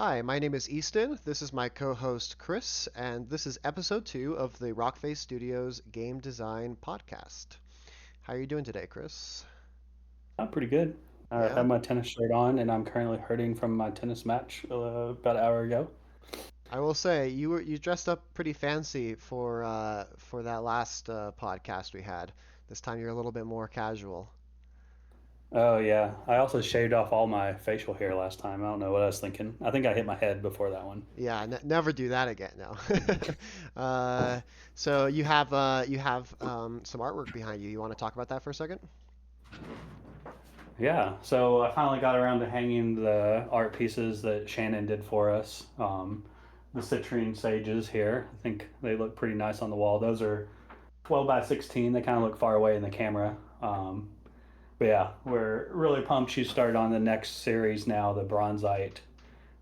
Hi, my name is Easton. This is my co-host Chris, and this is episode 2 of the RockFace Studios Game Design Podcast. How are you doing today, Chris? I'm pretty good. I Yeah, have my tennis shirt on, and I'm currently hurting from my tennis match about an hour ago. I will say you dressed up pretty fancy for that last podcast we had. This time you're a little bit more casual. Oh yeah, I also shaved off all my facial hair last time. I don't know what I was thinking. I think I hit my head before that one. Yeah, never do that again. No. uh, so you have some artwork behind you. You want to talk about that for a second? Yeah, so I finally got around to hanging the art pieces that Shannon did for us. The citrine sages here. I think they look pretty nice on the wall. Those are 12 by 16. They kind of look far away in the camera. But yeah, we're really pumped. She started on the next series now, the Bronzite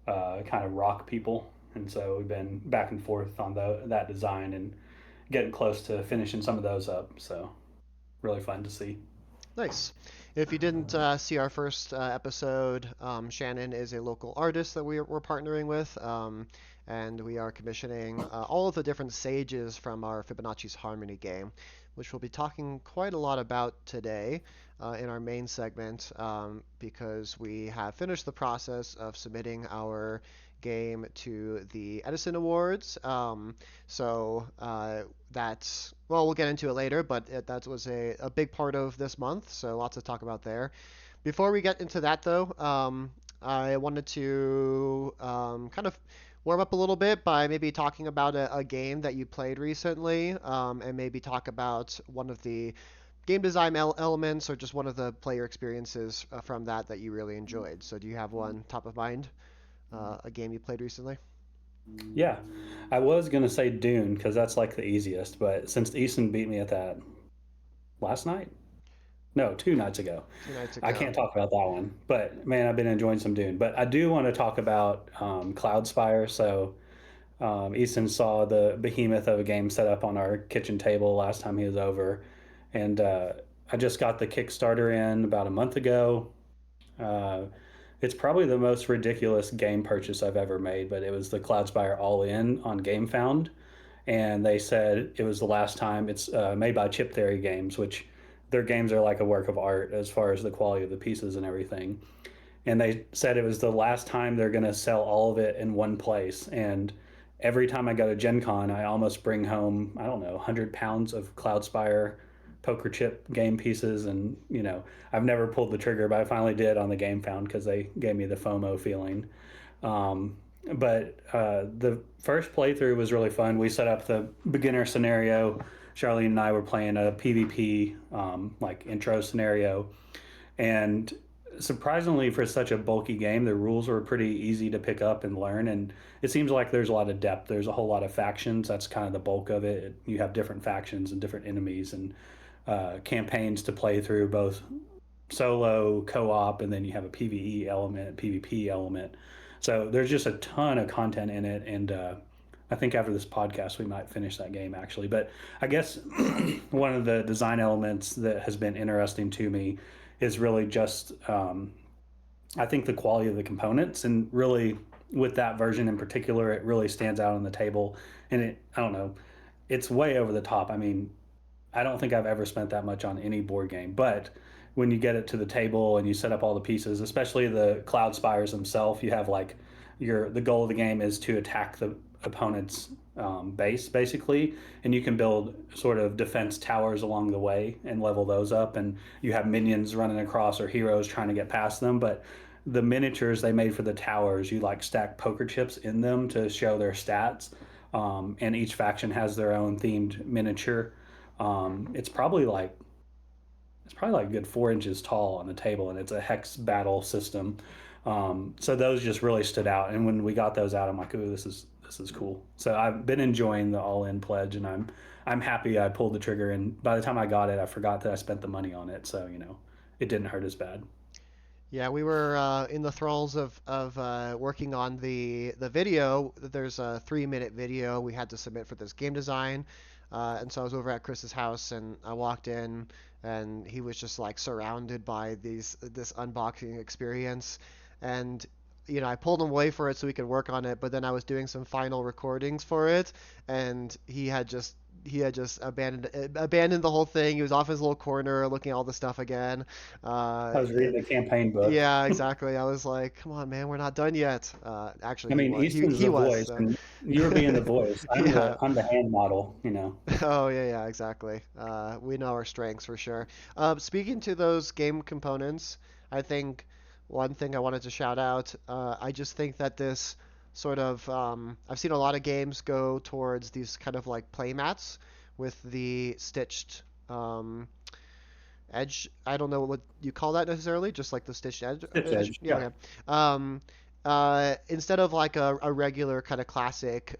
kind of rock people. And so we've been back and forth on that design and getting close to finishing some of those up. So really fun to see. Nice. If you didn't see our first episode, Shannon is a local artist that we're partnering with, and we are commissioning all of the different sages from our Fibonacci's Harmony game, which we'll be talking quite a lot about today in our main segment, because we have finished the process of submitting our game to the Edison Awards. So that's, well, we'll get into it later, but that was a big part of this month, so lots to talk about there. Before we get into that, though, I wanted to kind of warm up a little bit by maybe talking about a game that you played recently, and maybe talk about one of the game design elements or just one of the player experiences from that you really enjoyed. So, do you have one top of mind, a game you played recently? Yeah, I was gonna say Dune because that's like the easiest, but since Easton beat me at that last night, no, 2 nights ago, 2 nights I ago. can't talk about that one. But man, I've been enjoying some Dune. But I do want to talk about Cloud Spire. So Easton saw the behemoth of a game set up on our kitchen table last time he was over, and I just got the Kickstarter in about a month ago. Uh, it's probably the most ridiculous game purchase I've ever made, but it was the Cloudspire All In on GameFound, and they said it was the last time. It's made by Chip Theory Games, which their games are like a work of art as far as the quality of the pieces and everything. And they said it was the last time they're going to sell all of it in one place. And every time I go to Gen Con, I almost bring home, I don't know, 100 pounds of Cloudspire poker chip game pieces. And, I've never pulled the trigger, but I finally did on the Game Found because they gave me the FOMO feeling. Um, but the first playthrough was really fun. We set up the beginner scenario. Charlene and I were playing a PvP like intro scenario, and surprisingly, for such a bulky game, the rules were pretty easy to pick up and learn. And it seems like there's a lot of depth. There's a whole lot of factions. That's kind of the bulk of it. You have different factions and different enemies and campaigns to play through, both solo, co-op, and then you have a PVE element, PvP element. So there's just a ton of content in it, and I think after this podcast we might finish that game actually. But I guess one of the design elements that has been interesting to me is really just I think the quality of the components, and really with that version in particular, it really stands out on the table. And I don't know, it's way over the top. I mean, I don't think I've ever spent that much on any board game. But when you get it to the table and you set up all the pieces, especially the Cloud Spires themselves, you have like the goal of the game is to attack the opponent's base basically, and you can build sort of defense towers along the way and level those up, and you have minions running across or heroes trying to get past them. But the miniatures they made for the towers, you like stack poker chips in them to show their stats, and each faction has their own themed miniature. It's probably like a good 4 inches tall on the table, and it's a hex battle system. So those just really stood out. And when we got those out, I'm like, "Ooh, this is cool." So I've been enjoying the all in pledge, and I'm happy I pulled the trigger. And by the time I got it, I forgot that I spent the money on it. So it didn't hurt as bad. Yeah, we were in the thralls of working on the video. There's a 3-minute video we had to submit for this game design, and so I was over at Chris's house and I walked in and he was just like surrounded by this unboxing experience, and I pulled him away for it so we could work on it, but then I was doing some final recordings for it, and he had just abandoned the whole thing. He was off his little corner looking at all the stuff again. I was reading the campaign book. Yeah, exactly. I was like, come on, man, we're not done yet. Actually, I he mean, was. He Easton's he the was. voice, So. and you were being the voice. I'm the Yeah. I'm the hand model, you know. Oh, yeah, yeah, exactly. We know our strengths for sure. Speaking to those game components, I think one thing I wanted to shout out, I just think that this sort of, I've seen a lot of games go towards these kind of like play mats with the stitched edge. I don't know what you call that necessarily, just like the stitched edge. Stitch Edge? Edge. Yeah, Yeah. okay. Um, instead of like a regular kind of classic,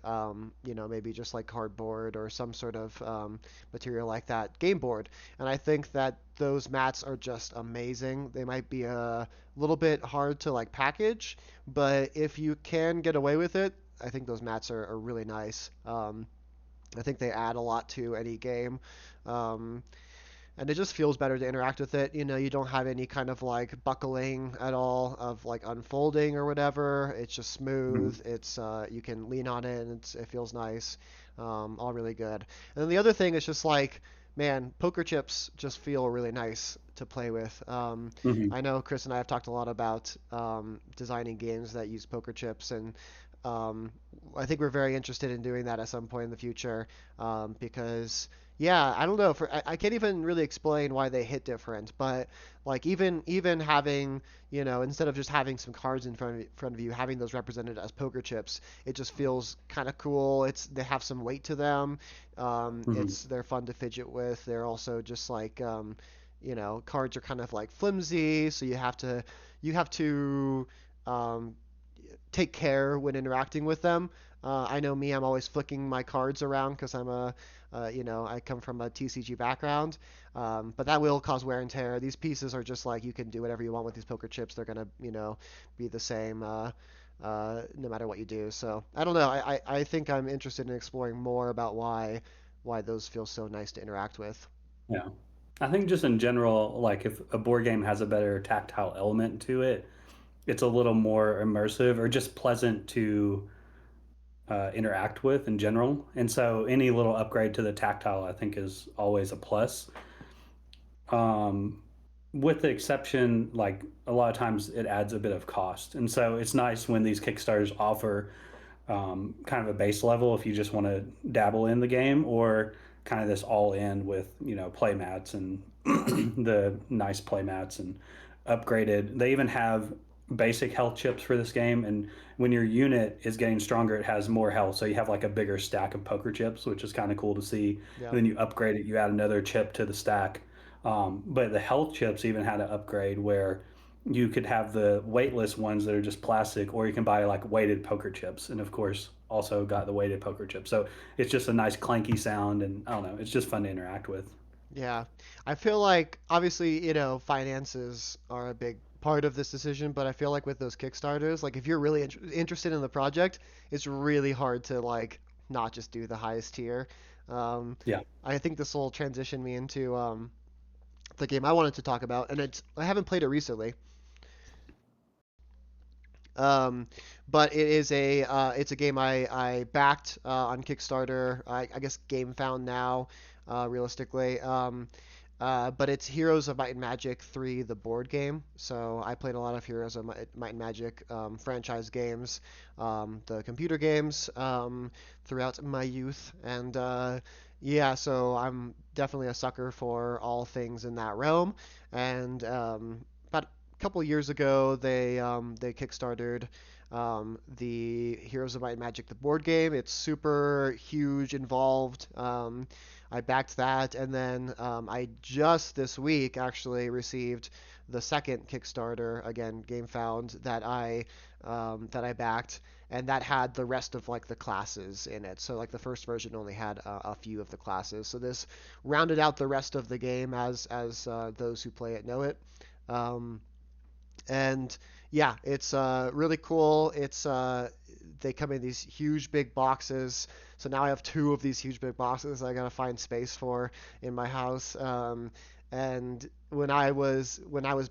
maybe just like cardboard or some sort of material like that, game board. And I think that those mats are just amazing. They might be a little bit hard to like package, but if you can get away with it, I think those mats are really nice. I think they add a lot to any game. Um, and it just feels better to interact with it. You don't have any kind of like buckling at all of like unfolding or whatever. It's just smooth. Mhm. It's you can lean on it and it feels nice. All really good. And then the other thing is just like, man, poker chips just feel really nice to play with. Mhm. I know Chris and I have talked a lot about designing games that use poker chips, and um, I think we're very interested in doing that at some point in the future because yeah, I don't know. I can't even really explain why they hit different, but like even having instead of just having some cards in front of you, having those represented as poker chips, it just feels kind of cool. They have some weight to them. Mhm. They're fun to fidget with. They're also just like cards are kind of like flimsy, so you have to um, take care when interacting with them. I know me, I'm always flicking my cards around because I come from a TCG background, but that will cause wear and tear. These pieces are just like you can do whatever you want with these poker chips. They're gonna, be the same no matter what you do. So I don't know. I think I'm interested in exploring more about why those feel so nice to interact with. Yeah. I think just in general, like if a board game has a better tactile element to it, it's a little more immersive or just pleasant to interact with in general. And so any little upgrade to the tactile, I think, is always a plus. Um, with the exception, like a lot of times it adds a bit of cost. And so it's nice when these Kickstarters offer kind of a base level if you just want to dabble in the game, or kind of this all in with, play mats and the nice play mats and upgraded. They even have basic health chips for this game. And when your unit is getting stronger, it has more health. So you have like a bigger stack of poker chips, which is kind of cool to see. And Yep. then you upgrade it, you add another chip to the stack. But the health chips even had an upgrade where you could have the weightless ones that are just plastic, or you can buy like weighted poker chips. And of course, also got the weighted poker chip. So it's just a nice clanky sound, and I don't know, it's just fun to interact with. Yeah. I feel like obviously, finances are a big part of this decision, but I feel like with those Kickstarters, like if you're really interested in the project, it's really hard to like not just do the highest tier. Um, Yeah. I think this will transition me into the game I wanted to talk about, and I haven't played it recently. Um, but it's a game I backed on Kickstarter. I guess Game Found now, realistically. But it's Heroes of Might and Magic 3, the board game. So I played a lot of Heroes of Might and Magic franchise games, the computer games throughout my youth, and yeah, so I'm definitely a sucker for all things in that realm. And about a couple years ago, they kickstarted the Heroes of Might and Magic the board game. It's super huge, involved. I backed that, and then I just this week actually received the second Kickstarter again, Game Found that I backed, and that had the rest of like the classes in it. So like the first version only had a few of the classes. So this rounded out the rest of the game as those who play it know it. Um, and yeah, it's really cool. They come in these huge big boxes. So now I have two of these huge big boxes I gotta find space for in my house. And when I was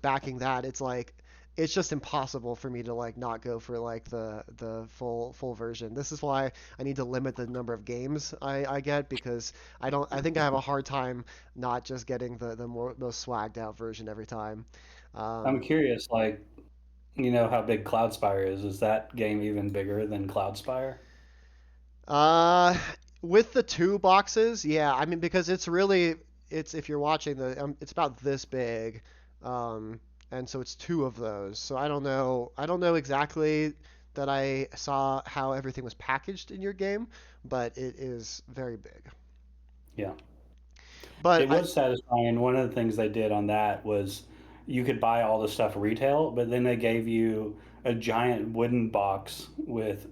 backing that, it's like it's just impossible for me to like not go for like the full version. This is why I need to limit the number of games I get because I think I have a hard time not just getting the most swagged out version every time. I'm Um, curious, like, you know how big Cloudspire is. Is that game even bigger than Cloudspire? uh, with the two boxes, yeah, I mean because it's really it's if you're watching it's about this big. Um, and so it's two of those. So I don't know exactly that I saw how everything was packaged in your game, but it is very big. Yeah. But It I was satisfying. One of the things they did on that was you could buy all the stuff retail, but then they gave you a giant wooden box with,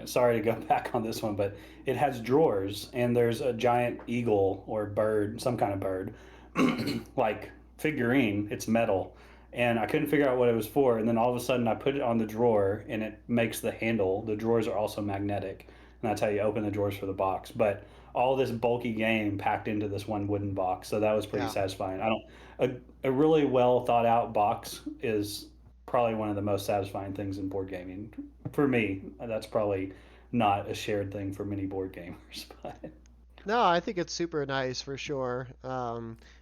sorry to go back on this one, but it has drawers and there's a giant eagle or bird, some kind of bird, like figurine. It's metal. And I couldn't figure out what it was for. And then all of a sudden I put it on the drawer and it makes the handle. The drawers are also magnetic. And that's how you open the drawers for the box. But all this bulky game packed into this one wooden box. So that was pretty yeah. satisfying. I don't, a really well thought out box is probably one of the most satisfying things in board gaming for me. That's probably not a shared thing for many board gamers, but No, I think it's super nice for sure.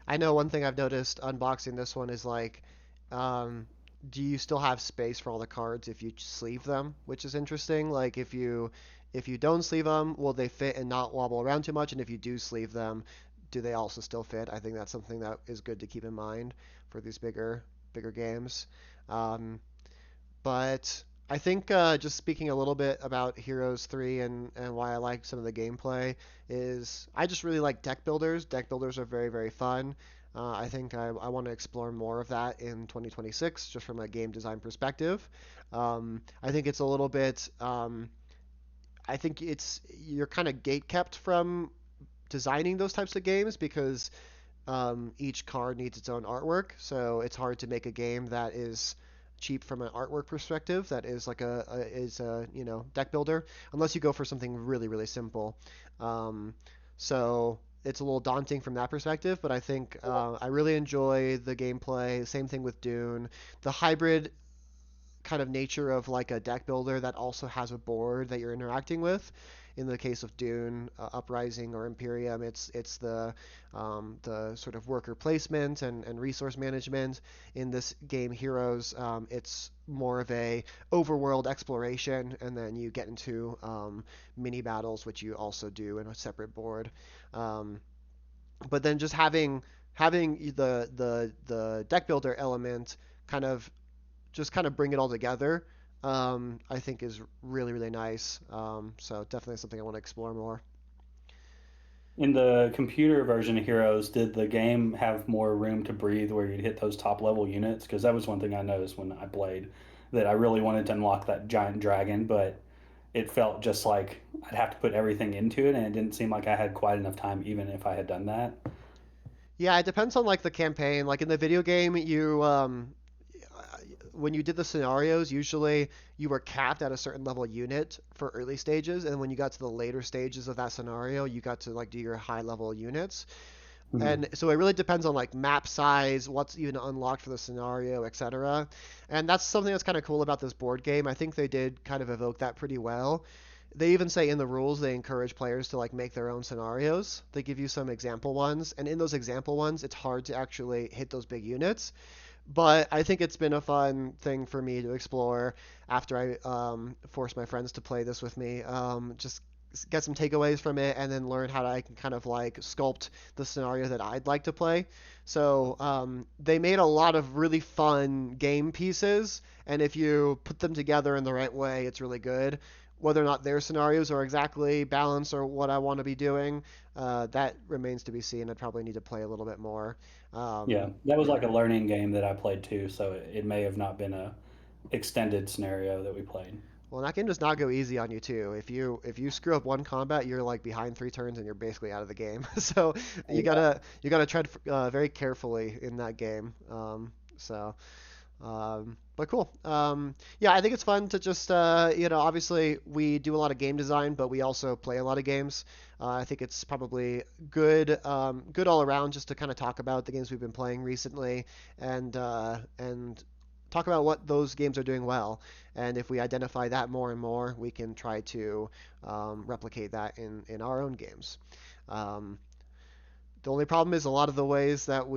I know one thing I've noticed unboxing this one is like, um, do you still have space for all the cards if you sleeve them, which is interesting. Like if you don't sleeve them, will they fit and not wobble around too much? And if you do sleeve them, do they also still fit? I think that's something that is good to keep in mind for these bigger games. Um, but I think just speaking a little bit about Heroes 3 and why I like some of the gameplay is I just really like deck builders. Deck builders are very fun. I think I want to explore more of that in 2026, just from a game design perspective. I think it's a little bit. I think it's you're kind of gate kept from designing those types of games because each card needs its own artwork, so it's hard to make a game that is cheap from an artwork perspective. That is like a deck builder, unless you go for something really simple. Um, so it's a little daunting from that perspective, but I think I really enjoy the gameplay. Same thing with Dune. The hybrid kind of nature of like a deck builder that also has a board that you're interacting with. In the case of Dune, Uprising, or Imperium, it's the sort of worker placement and resource management. In this game, Heroes, it's more of a overworld exploration, and then you get into mini battles, which you also do in a separate board. Um, but then just having the deck builder element kind of kind of bring it all together, I think is really nice. So definitely something I want to explore more. in the computer version of Heroes, did the game have more room to breathe where you'd hit those top level units? Because that was one thing I noticed when I played, that I really wanted to unlock that giant dragon, but it felt just like I'd have to put everything into it, and it didn't seem like I had quite enough time, even if I had done that. Yeah, it depends on like the campaign. Like in the video game, you when you did the scenarios, usually you were capped at a certain level unit for early stages, and when you got to the later stages of that scenario, you got to like do your high level units. Mhm. And so it really depends on like map size, what's even unlocked for the scenario, etc. And that's something that's kind of cool about this board game. I think they did kind of evoke that pretty well. They even say in the rules they encourage players to like make their own scenarios. They give you some example ones, and in those example ones, it's hard to actually hit those big units. But I think it's been a fun thing for me to explore after I forced my friends to play this with me. Just get some takeaways from it and then learn how I can kind of like sculpt the scenario that I'd like to play. So they made a lot of really fun game pieces, and if you put them together in the right way, it's really good. Whether or not their scenarios are exactly balanced or what I want to be doing, that remains to be seen. I'd probably need to play a little bit more. Yeah, Um, that was like a learning game that I played too, so it may have not been a extended scenario that we played. Well, that game does not go easy on you too. If you screw up one combat, you're like behind three turns and you're basically out of the game. So you gotta tread very carefully in that game. But cool. Yeah, I think it's fun to just obviously we do a lot of game design, but we also play a lot of games. I think it's probably good all around just to kind of talk about the games we've been playing recently and talk about what those games are doing well, and if we identify that more and more, we can try to replicate that in our own games. Um, the only problem is a lot of the ways that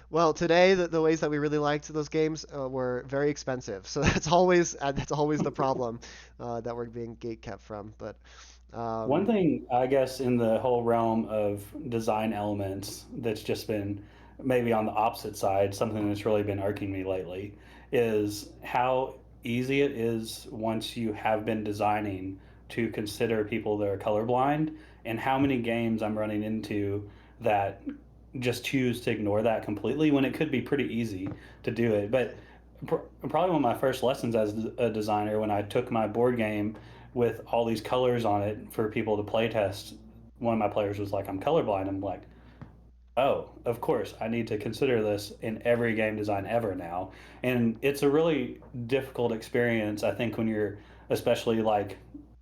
well, today the ways that we really liked those games were very expensive. So that's always the problem that we're being gate kept from. But One um, thing, I guess, in the whole realm of design elements that's just been maybe on the opposite side, something that's really been irking me lately, is how easy it is once you have been designing to consider people that are colorblind, and how many games I'm running into that just choose to ignore that completely when it could be pretty easy to do it. But probably one of my first lessons as a designer, when I took my board game with all these colors on it for people to play test, one of my players was like, "I'm colorblind." I'm like, "Oh, of course, I need to consider this in every game design ever now." And it's a really difficult experience, I think, when you're especially like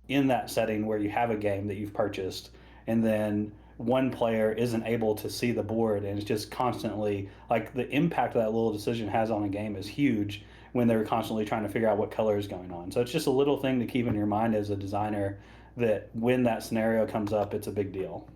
in that setting where you have a game that you've purchased and then one player isn't able to see the board, and it's just constantly like the impact that little decision has on a game is huge when they're constantly trying to figure out what color is going on. So it's just a little thing to keep in your mind as a designer, that when that scenario comes up, it's a big deal.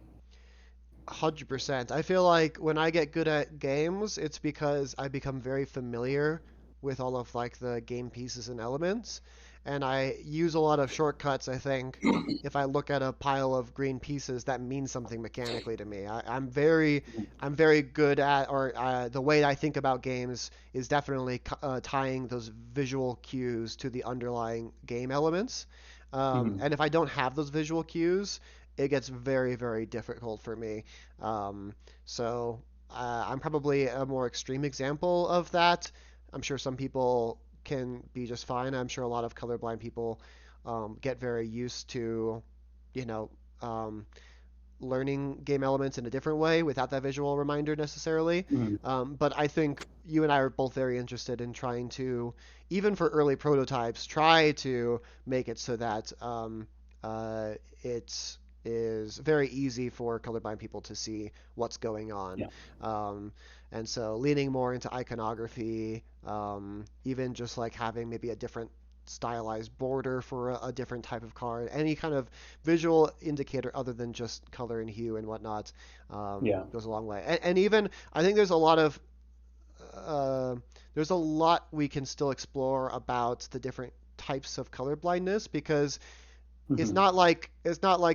100%. I feel like when I get good at games, it's because I become very familiar with all of like the game pieces and elements, and I use a lot of shortcuts. I think if I look at a pile of green pieces, that means something mechanically to me. I'm very good at, or the way I think about games is definitely tying those visual cues to the underlying game elements. Mhm. And if I don't have those visual cues, it gets very, very difficult for me. Um, so I'm probably a more extreme example of that. I'm sure some people can be just fine. I'm sure a lot of colorblind people get very used to, you know, um, learning game elements in a different way without that visual reminder necessarily. Mhm. But I think you and I are both very interested in trying to, even for early prototypes, try to make it so that uh, it is very easy for colorblind people to see what's going on. Yeah. Um, and so leaning more into iconography, even just like having maybe a different stylized border for a different type of card, any kind of visual indicator other than just color and hue and whatnot Yeah. goes a long way. And even I think uh, there's a lot we can still explore about the different types of color blindness because Hmm. it's not like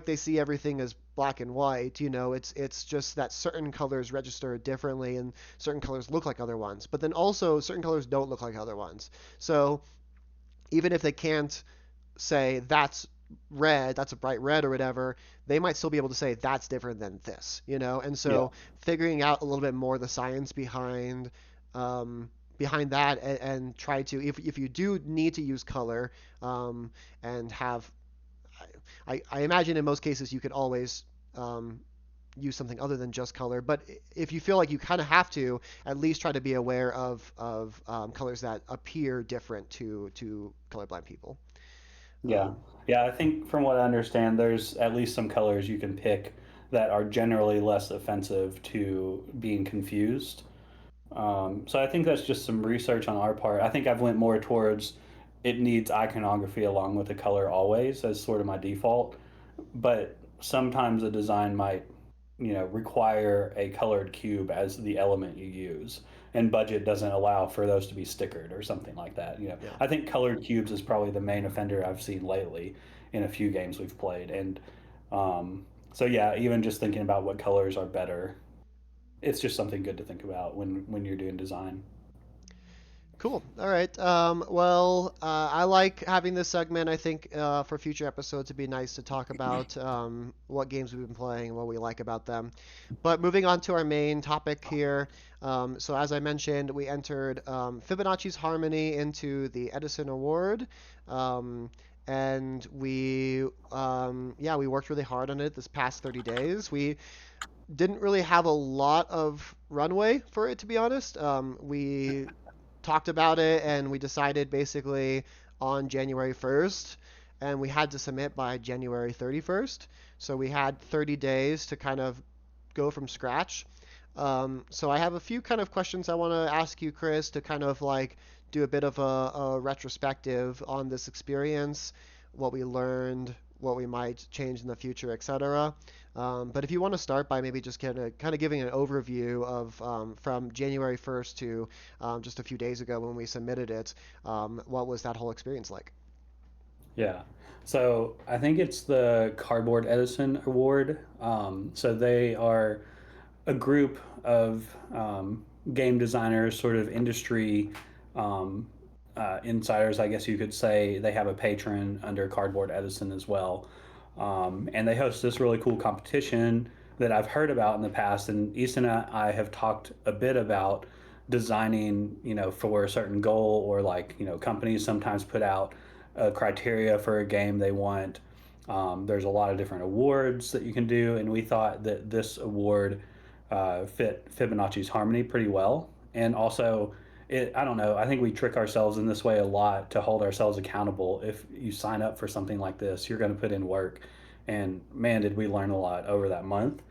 they see everything as black and white. It's just that certain colors register differently and certain colors look like other ones. But then also certain colors don't look like other ones. So even if they can't say that's red, that's a bright red or whatever, they might still be able to say that's different than this. And Yeah. so figuring out a little bit more the science um, behind that and try to, if you do need to use color and have, I imagine in most cases you could always um, use something other than just color. But if you feel like you kind of have to, at least try to be aware of colors that appear different to colorblind people. Yeah. Um, Yeah. I think from what I understand, there's at least some colors you can pick that are generally less offensive to being confused. So I think that's just some research on our part. I think I've went more towards it needs iconography along with the color always as sort of my default. But sometimes a design might, require a colored cube as the element you use, and budget doesn't allow for those to be stickered or something like that. yeah. I think colored cubes is probably the main offender I've seen lately in a few games we've played, and so yeah, even just thinking about what colors are better, it's just something good to think about when you're doing design. Cool. All right. Well, I like having this segment. I think for future episodes, it'd be nice to talk about what games we've been playing and what we like about them. But moving on to our main topic here. So, as I mentioned, we entered Fibonacci's Harmony into the Edison Award. Um, and yeah, we worked really hard on it this past 30 days. We didn't really have a lot of runway for it, to be honest. We talked about it and we decided basically on January 1st, and we had to submit by January 31st. So we had 30 days to kind of go from scratch. So I have a few kind of questions I want to ask you, Chris, to kind of like do a bit of a retrospective on this experience, what we learned, what we might change in the future, etc. But if you want to start by maybe just kind of giving an overview of from January 1st to just a few days ago when we submitted it, what was that whole experience like? Yeah. So I think it's the Cardboard Edison Award. So they are a group of game designers, sort of industry um, insiders, I guess you could say. They have a patron under Cardboard Edison as well. And they host this really cool competition that I've heard about in the past. And Easton and I have talked a bit about designing, for a certain goal, or like, companies sometimes put out a criteria for a game they want. There's a lot of different awards that you can do, and we thought that this award fit Fibonacci's harmony pretty well. And also, I don't know, I think we trick ourselves in this way a lot to hold ourselves accountable. If you sign up for something like this, you're going to put in work. And man, did we learn a lot over that month.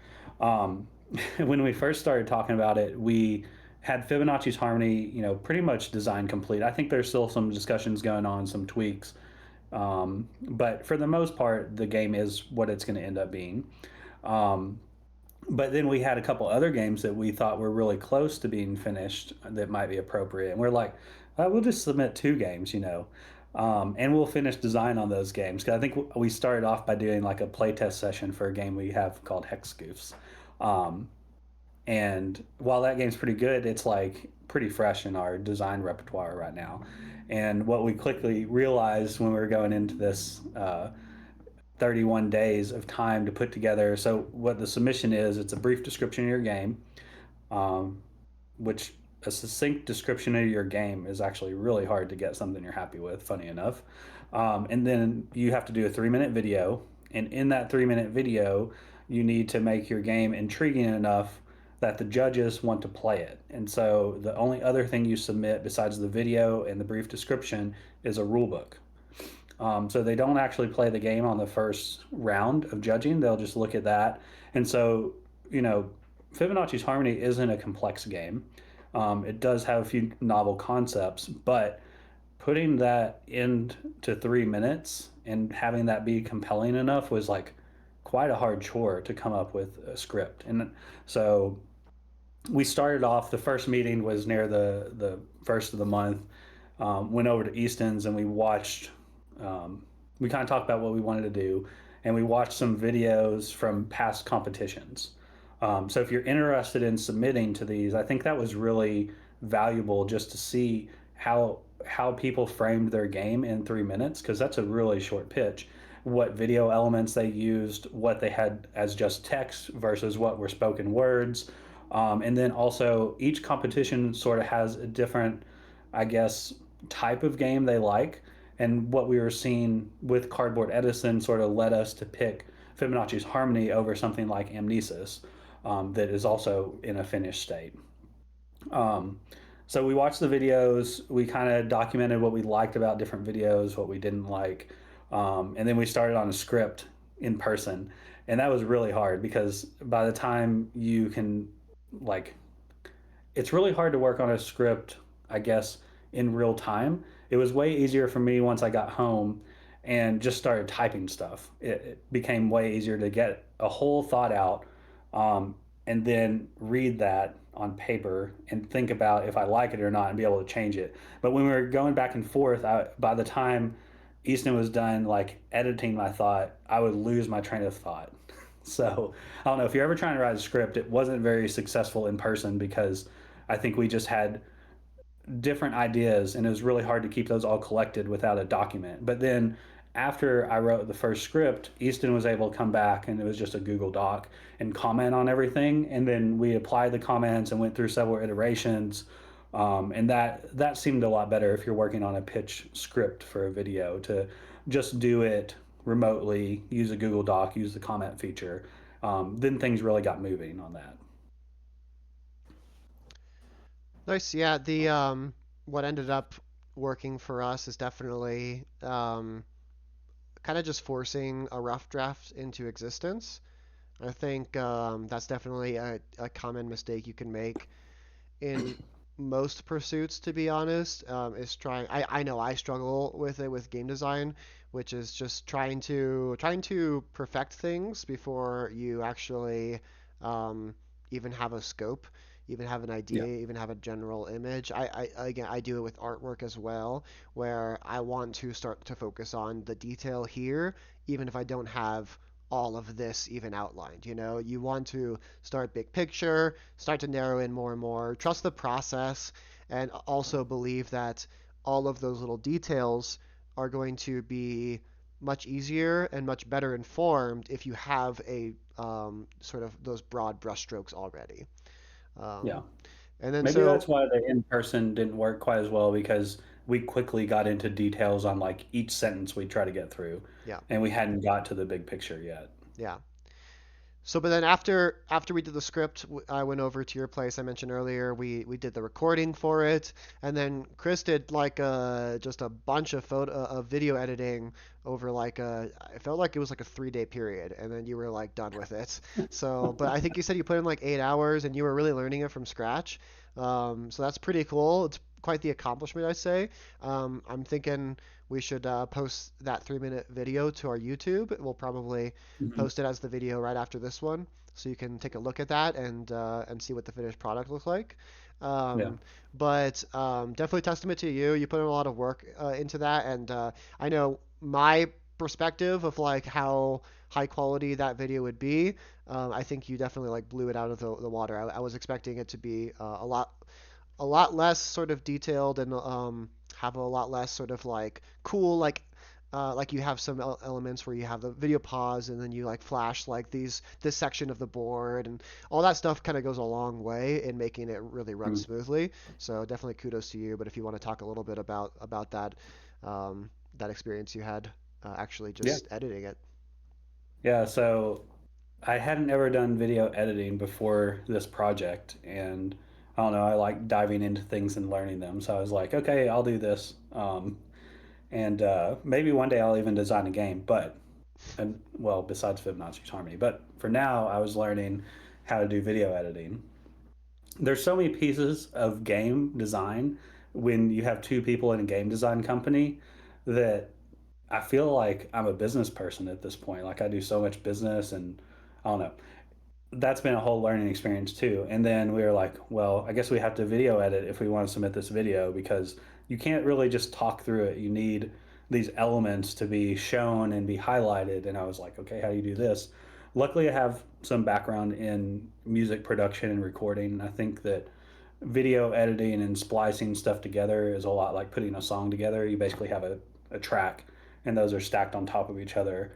Um, when we first started talking about it, we had Fibonacci's harmony, pretty much design complete. I think there's still some discussions going on, some tweaks. But for the most part, the game is what it's going to end up being. Um, but then we had a couple other games that we thought were really close to being finished that might be appropriate. And we're like, we'll just submit two games, and we'll finish design on those games. Because I think we started off by doing like a playtest session for a game we have called Hex Goofs. Um, and while that game's pretty good, it's like pretty fresh in our design repertoire right now. And what we quickly realized when we were going into this 31 days of time to put together. So what the submission is, it's a brief description of your game, um, which a succinct description of your game is actually really hard to get something you're happy with, funny enough. And then you have to do a 3-minute video. And in that 3-minute video, you need to make your game intriguing enough that the judges want to play it. And so the only other thing you submit besides the video and the brief description is a rule book. So they don't actually play the game on the first round of judging. They'll just look at that. And so, you know, Fibonacci's Harmony isn't a complex game. It does have a few novel concepts, but putting that into 3 minutes and having that be compelling enough was like quite a hard chore to come up with a script. And so we started off, the first meeting was near the first of the month. Went over to Easton's and we watched, we kind of talked about what we wanted to do, and we watched some videos from past competitions. So if you're interested in submitting to these, I think that was really valuable just to see how people framed their game in 3 minutes, because that's a really short pitch. What video elements they used, what they had as just text versus what were spoken words. And then also each competition sort of has a different, I guess, type of game they like. And what we were seeing with Cardboard Edison sort of led us to pick Fibonacci's Harmony over something like Amnesis, that is also in a finished state. Um, so we watched the videos, we kind of documented what we liked about different videos, what we didn't like, and then we started on a script in person. And that was really hard because by the time you can, like, it's really hard to work on a script, I guess, in real time. It was way easier for me once I got home and just started typing stuff. It became way easier to get a whole thought out, and then read that on paper and think about if I like it or not and be able to change it. But when we were going back and forth, by the time Easton was done, like editing my thought, I would lose my train of thought. So I don't know, if you're ever trying to write a script, it wasn't very successful in person because I think we just had different ideas and it was really hard to keep those all collected without a document. But then after I wrote the first script, Easton was able to come back and it was just a Google Doc and comment on everything. And then we applied the comments and went through several iterations. And that seemed a lot better if you're working on a pitch script for a video, to just do it remotely, use a Google Doc, use the comment feature. Then things really got moving on that. Nice. Yeah, the what ended up working for us is definitely kind of just forcing a rough draft into existence. I think that's definitely a common mistake you can make in most pursuits, to be honest, is trying. I know I struggle with it with game design, which is just trying to perfect things before you actually um, even have a scope, even have an Yeah, idea, even have a general image. Again, I do it with artwork as well, where I want to start to focus on the detail here, even if I don't have all of this even outlined. You want to start big picture, start to narrow in more and more, trust the process, and also believe that all of those little details are going to be much easier and much better informed if you have a sort of those broad brushstrokes already. yeah. Um, and then Maybe so that's why the in person didn't work quite as well because we quickly got into details on like each sentence we try to get through, yeah, and we hadn't got to the big picture yet. yeah. So, but then after we did the script, I went over to your place I mentioned earlier. We did the recording for it, and then Chris did like just a bunch of video editing over like I felt like it was like a 3 day period, and then you were like done with it. So, but I think you said you put in like 8 hours, and you were really learning it from scratch. So that's pretty cool. It's quite the accomplishment, I say. I'm thinking we should post that 3 minute video to our YouTube. We'll probably Mhm. post it as the video right after this one, so you can take a look at that and see what the finished product looks like. Yeah. Um, but definitely testament to you. You put in a lot of work into that, and I know my perspective of like how high quality that video would be. I think you definitely like blew it out of the water. I was expecting it to be a lot less sort of detailed and have a lot less sort of like cool like you have some elements where you have the video pause and then you like flash like this section of the board and all that stuff kind of goes a long way in making it really run Mm. smoothly. So definitely kudos to you. But if you want to talk a little bit about that experience you had actually Yeah. just editing it. Yeah. So I hadn't ever done video editing before this project, and I don't know, I like diving into things and learning them. So I was like, okay, I'll do this. And maybe one day I'll even design a game, but, and well, besides Fibonacci's Harmony. But for now, I was learning how to do video editing. There's so many pieces of game design when you have two people in a game design company that I feel like I'm a business person at this point. Like I do so much business and I don't know. That's been a whole learning experience too. And then we were like, well, I guess we have to video edit if we want to submit this video because you can't really just talk through it. You need these elements to be shown and be highlighted. And I was like, okay, how do you do this? Luckily, I have some background in music production and recording. I think that video editing and splicing stuff together is a lot like putting a song together. You basically have a track, and those are stacked on top of each other,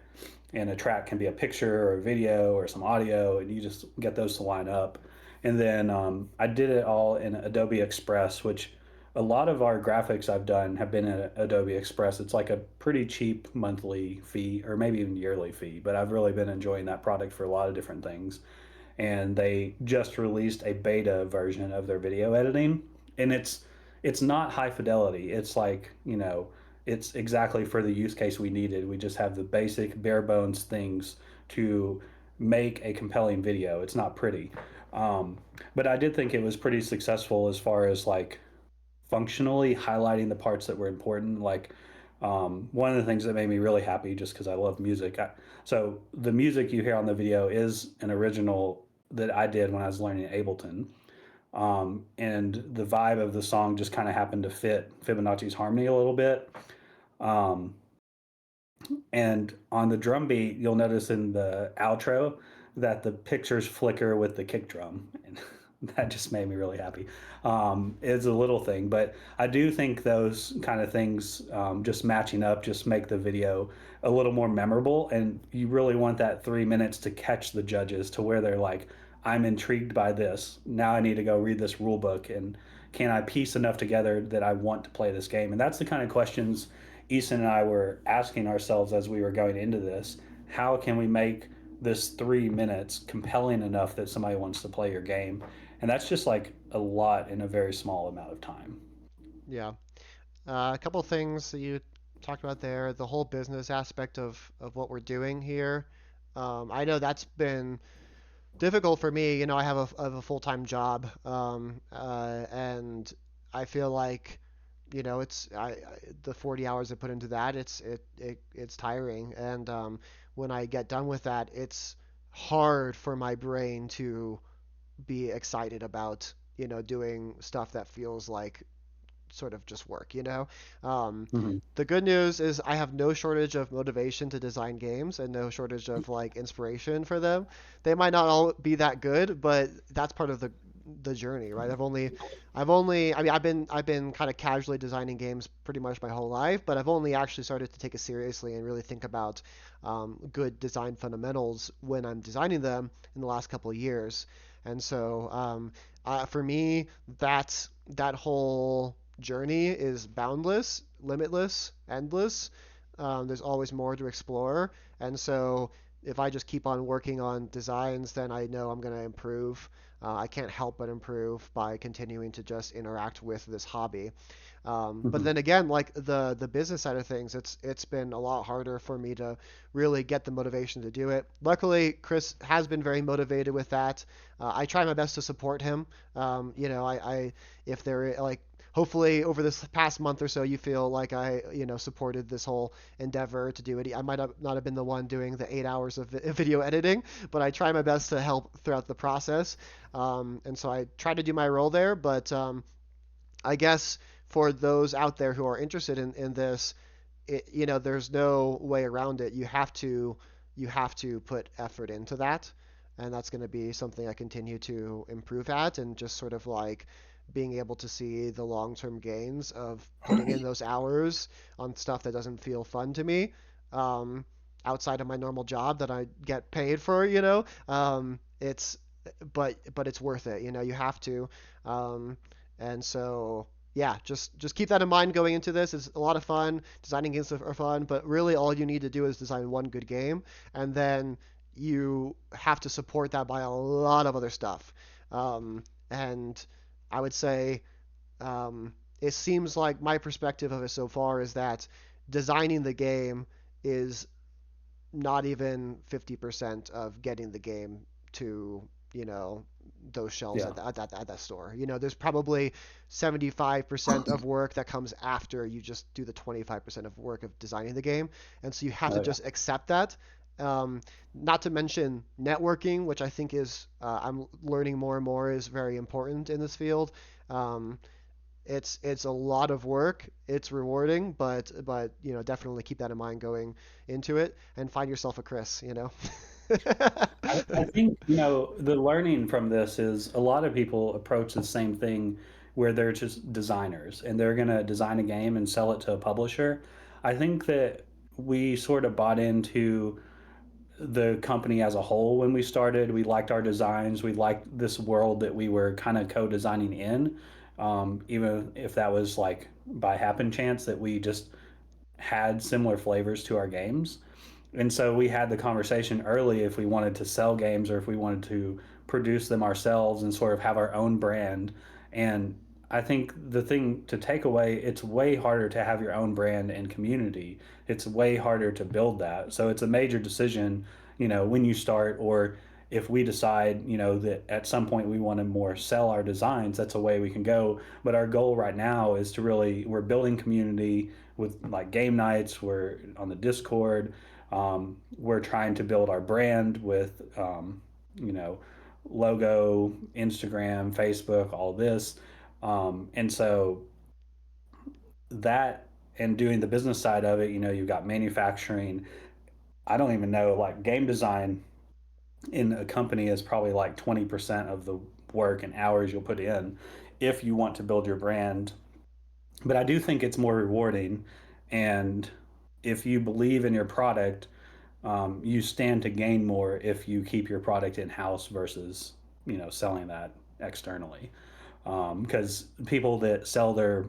and a track can be a picture or a video or some audio, and you just get those to line up. And then I did it all in Adobe Express, which a lot of our graphics I've done have been in Adobe Express. It's like a pretty cheap monthly fee or maybe even yearly fee, but I've really been enjoying that product for a lot of different things. And they just released a beta version of their video editing, and it's not high fidelity. It's like, it's exactly for the use case we needed. We just have the basic bare bones things to make a compelling video. It's not pretty. Um, but I did think it was pretty successful as far as like functionally highlighting the parts that were important. Like one of the things that made me really happy, just because I love music. So the music you hear on the video is an original that I did when I was learning Ableton. And the vibe of the song just kind of happened to fit Fibonacci's harmony a little bit. Um, and on the drum beat, you'll notice in the outro that the pictures flicker with the kick drum. And that just made me really happy. It's a little thing, but I do think those kind of things, just matching up, just make the video a little more memorable. And you really want that 3 minutes to catch the judges to where they're like, I'm intrigued by this. Now I need to go read this rule book. And can I piece enough together that I want to play this game? And that's the kind of questions Easton and I were asking ourselves as we were going into this. How can we make this 3 minutes compelling enough that somebody wants to play your game? And that's just like a lot in a very small amount of time. Yeah. A couple things that you talked about there, the whole business aspect of what we're doing here. I know that's been difficult for me. You know, I have a full-time job, and I feel like, you know, the 40 hours I put into that, it's tiring, and when I get done with that, it's hard for my brain to be excited about, you know, doing stuff that feels like sort of just work, you know? Um, Hmm. the good news is I have no shortage of motivation to design games and no shortage of like inspiration for them. They might not all be that good, but that's part of the journey, right? I mean, I've been kind of casually designing games pretty much my whole life, but I've only actually started to take it seriously and really think about good design fundamentals when I'm designing them in the last couple of years. And so, for me, that whole journey is boundless, limitless, endless. There's always more to explore. And so if I just keep on working on designs, then I know I'm going to improve. I can't help but improve by continuing to just interact with this hobby. But Hmm. then again, like the business side of things, it's been a lot harder for me to really get the motivation to do it. Luckily, Chris has been very motivated with that. I try my best to support him. You know, I if there like hopefully over this past month or so you feel like I, you know, supported this whole endeavor to do it. I might have not have been the one doing the 8 hours of video editing, but I try my best to help throughout the process. And so I try to do my role there, but I guess for those out there who are interested in this, you know, there's no way around it. You have to put effort into that, and that's going to be something I continue to improve at, and just sort of like being able to see the long-term gains of putting in those hours on stuff that doesn't feel fun to me, um, outside of my normal job that I get paid for. You know, it's but it's worth it. You know, you have to, um, and so yeah, just keep that in mind going into this. It's a lot of fun. Designing games are fun, but really all you need to do is design one good game, and then you have to support that by a lot of other stuff. And I would say it seems like my perspective of it so far is that designing the game is not even 50% of getting the game to, you know, those shelves Yeah. at that store. You know, there's probably 75% of work that comes after you just do the 25% of work of designing the game. And so you have to Oh yeah. just accept that. Um, Not to mention networking, which I think is, I'm learning more and more is very important in this field. Um, it's a lot of work. It's rewarding, but you know, definitely keep that in mind going into it and find yourself a Chris, you know. I think, the learning from this is a lot of people approach the same thing where they're just designers and they're going to design a game and sell it to a publisher. I think that we sort of bought into the company as a whole when we started. We liked our designs. We liked this world that we were kind of co-designing in, even if that was like by happen chance that we just had similar flavors to our games. And so we had the conversation early if we wanted to sell games or if we wanted to produce them ourselves and sort of have our own brand. And I think the thing to take away, it's way harder to have your own brand and community. It's way harder to build that. So it's a major decision, when you start, or if we decide, that at some point we want to more sell our designs, that's a way we can go. But our goal right now is to really, we're building community with like game nights, we're on the Discord, we're trying to build our brand with, you know, logo, Instagram, Facebook, all this. And so that and doing the business side of it, you've got manufacturing. I don't even know, like game design in a company is probably like 20% of the work and hours you'll put in if you want to build your brand. But I do think it's more rewarding. And if you believe in your product, you stand to gain more if you keep your product in house versus selling that externally. Because people that sell their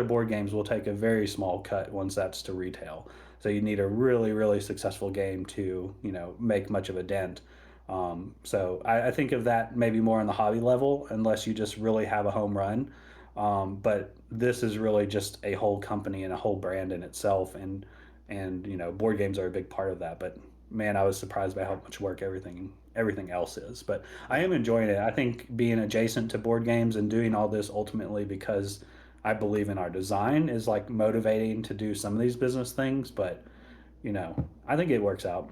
board games will take a very small cut once that's to retail. So you need a really really successful game to make much of a dent. So I think of that maybe more on the hobby level, unless you just really have a home run. But this is really just a whole company and a whole brand in itself, and board games are a big part of that. But man, I was surprised by how much work everything else is. But I Yeah. am enjoying it. I think being adjacent to board games and doing all this ultimately because I believe in our design is like motivating to do some of these business things. But I think it works out,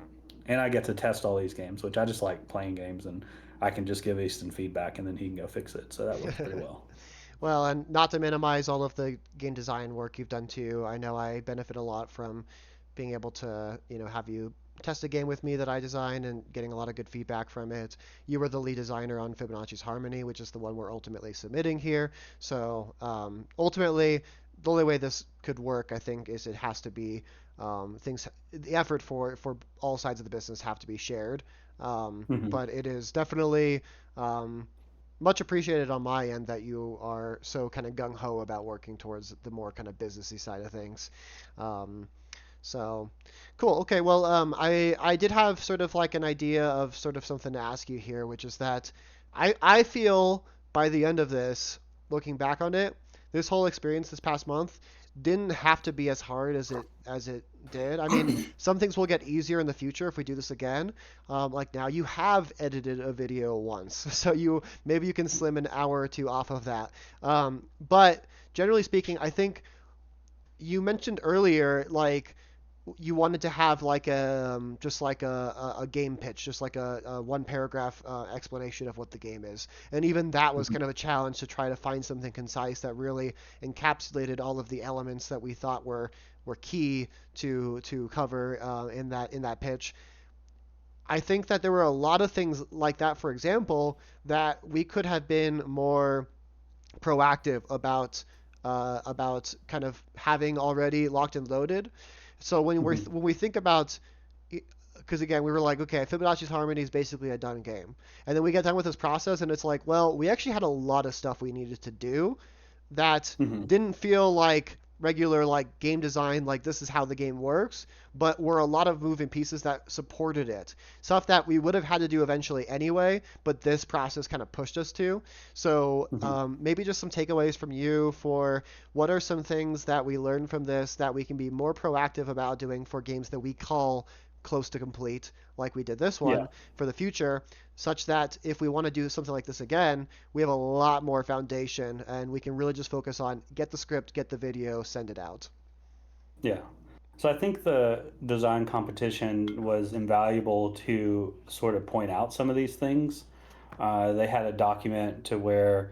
and I get to test all these games, which I just like playing games, and I can just give Easton feedback, and then he can go fix it. So that works pretty well. Well, and not to minimize all of the game design work you've done too. I know I benefit a lot from being able to, have you test a game with me that I designed and getting a lot of good feedback from it. You were the lead designer on Fibonacci's Harmony, which is the one we're ultimately submitting here. So ultimately, the only way this could work, I think, is it has to be the effort for all sides of the business have to be shared. Hmm. But it is definitely um, much appreciated on my end that you are so kind of gung ho about working towards the more kind of businessy side of things. Um, so cool. Okay. Well, I did have sort of like an idea of sort of something to ask you here, which is that I feel by the end of this, looking back on it, this whole experience this past month didn't have to be as hard as it did. I mean, some things will get easier in the future if we do this again. Like now, you have edited a video once, so maybe you can slim an hour or two off of that. But generally speaking, I think you mentioned earlier like you wanted to have like just like a game pitch, just like a one paragraph explanation of what the game is. And even that was kind of a challenge to try to find something concise that really encapsulated all of the elements that we thought were key to cover in that pitch. I think that there were a lot of things like that, for example, that we could have been more proactive about kind of having already locked and loaded. So Hmm. when we think about, because again we were like, okay, Fibonacci's Harmony is basically a done game, and then we get done with this process, and it's like, well, we actually had a lot of stuff we needed to do that Hmm. didn't feel like regular like game design, like this is how the game works, but were a lot of moving pieces that supported it, stuff that we would have had to do eventually anyway, but this process kind of pushed us to. So Hmm. maybe just some takeaways from you for what are some things that we learned from this that we can be more proactive about doing for games that we call close to complete, like we did this Yeah. one, for the future, such that if we want to do something like this again, we have a lot more foundation and we can really just focus on get the script, get the video, send it out. Yeah. So I think the design competition was invaluable to sort of point out some of these things. They had a document to where